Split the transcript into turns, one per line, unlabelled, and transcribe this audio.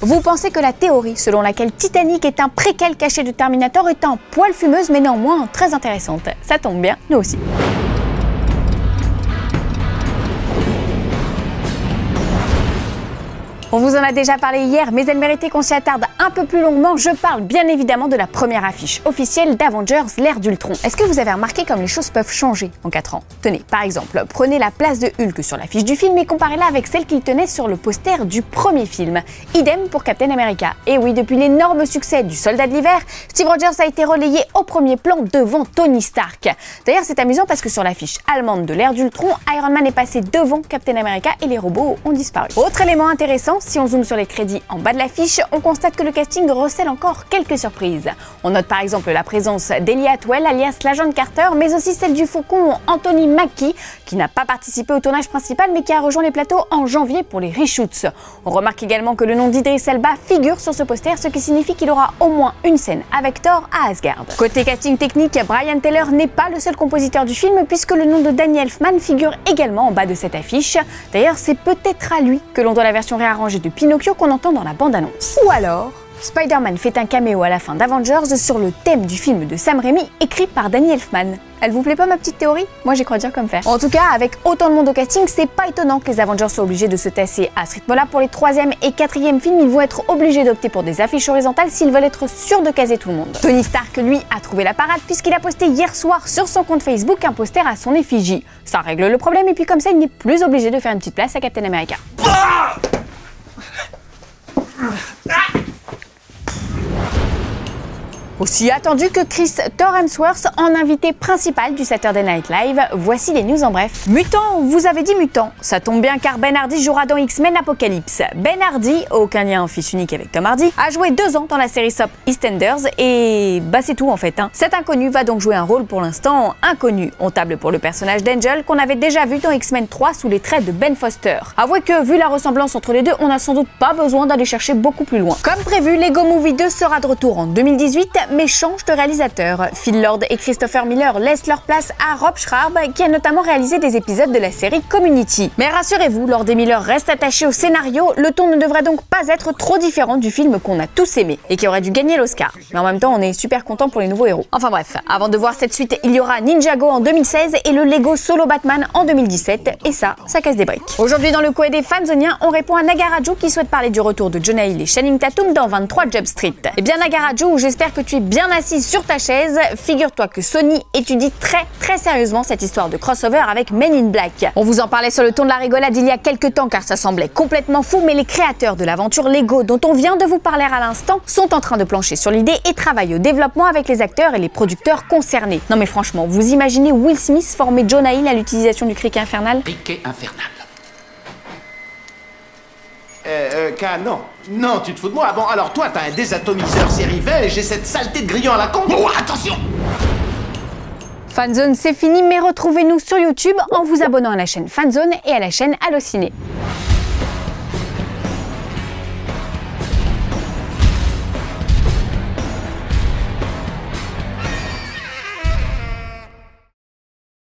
Vous pensez que la théorie selon laquelle Titanic est un préquel caché de Terminator est un poil fumeuse mais néanmoins très intéressante. Ça tombe bien, nous aussi. On vous en a déjà parlé hier, mais elle méritait qu'on s'y attarde un peu plus longuement. Je parle bien évidemment de la première affiche officielle d'Avengers, l'ère d'Ultron. Est-ce que vous avez remarqué comme les choses peuvent changer en 4 ans? Tenez, par exemple, prenez la place de Hulk sur l'affiche du film et comparez-la avec celle qu'il tenait sur le poster du premier film. Idem pour Captain America. Et oui, depuis l'énorme succès du Soldat de l'hiver, Steve Rogers a été relayé au premier plan devant Tony Stark. D'ailleurs, c'est amusant parce que sur l'affiche allemande de l'ère d'Ultron, Iron Man est passé devant Captain America et les robots ont disparu. Autre élément intéressant, si on zoome sur les crédits en bas de l'affiche, on constate que le casting recèle encore quelques surprises. On note par exemple la présence d'Ellie Atwell alias l'agent Carter, mais aussi celle du faucon Anthony Mackie, qui n'a pas participé au tournage principal mais qui a rejoint les plateaux en janvier pour les reshoots. On remarque également que le nom d'Idris Elba figure sur ce poster, ce qui signifie qu'il aura au moins une scène avec Thor à Asgard. Côté casting technique, Brian Taylor n'est pas le seul compositeur du film puisque le nom de Danny Elfman figure également en bas de cette affiche. D'ailleurs, c'est peut-être à lui que l'on doit la version réarrangée de Pinocchio qu'on entend dans la bande-annonce. Ou alors, Spider-Man fait un caméo à la fin d'Avengers sur le thème du film de Sam Raimi écrit par Danny Elfman. Elle vous plaît pas ma petite théorie? Moi j'y crois dire comme faire. En tout cas, avec autant de monde au casting, c'est pas étonnant que les Avengers soient obligés de se tasser à ce rythme-là. Pour les 3e et 4e films, ils vont être obligés d'opter pour des affiches horizontales s'ils veulent être sûrs de caser tout le monde. Tony Stark, lui, a trouvé la parade puisqu'il a posté hier soir sur son compte Facebook un poster à son effigie. Ça règle le problème et puis comme ça, il n'est plus obligé de faire une petite place à Captain America. Aussi attendu que Chris Thor Hemsworth en invité principal du Saturday Night Live, voici les news en bref. Mutant, vous avez dit mutant, ça tombe bien car Ben Hardy jouera dans X-Men Apocalypse. Ben Hardy, aucun lien en fils unique avec Tom Hardy, a joué 2 ans dans la série soap EastEnders et bah c'est tout en fait. Cet inconnu va donc jouer un rôle pour l'instant inconnu. On table pour le personnage d'Angel qu'on avait déjà vu dans X-Men 3 sous les traits de Ben Foster. Avouez que vu la ressemblance entre les deux, on n'a sans doute pas besoin d'aller chercher beaucoup plus loin. Comme prévu, Lego Movie 2 sera de retour en 2018, mais change de réalisateur. Phil Lord et Christopher Miller laissent leur place à Rob Schrab, qui a notamment réalisé des épisodes de la série Community. Mais rassurez-vous, Lord et Miller restent attachés au scénario, le ton ne devrait donc pas être trop différent du film qu'on a tous aimé et qui aurait dû gagner l'Oscar. Mais en même temps, on est super content pour les nouveaux héros. Enfin bref, avant de voir cette suite, il y aura Ninjago en 2016 et le Lego Solo Batman en 2017, et ça casse des briques. Aujourd'hui, dans le courrier des fanzoniens, on répond à Nagaraju qui souhaite parler du retour de Jonah Hill et Channing Tatum dans 23 Jump Street. Eh bien Nagaraju, j'espère que tu es bien assise sur ta chaise. Figure-toi que Sony étudie très sérieusement cette histoire de crossover avec Men in Black. On vous en parlait sur le ton de la rigolade il y a quelques temps car ça semblait complètement fou, mais les créateurs de l'aventure Lego dont on vient de vous parler à l'instant sont en train de plancher sur l'idée et travaillent au développement avec les acteurs et les producteurs concernés. Non mais franchement, vous imaginez Will Smith former Jonah Hill à l'utilisation du criquet infernal?
Criquet infernal. Non. Non, tu te fous de moi. Bon, alors toi, t'as un désatomiseur série V et j'ai cette saleté de grillon à la con. Oh, attention!
Fanzone, c'est fini, mais retrouvez-nous sur YouTube en vous abonnant à la chaîne Fanzone et à la chaîne Allociné.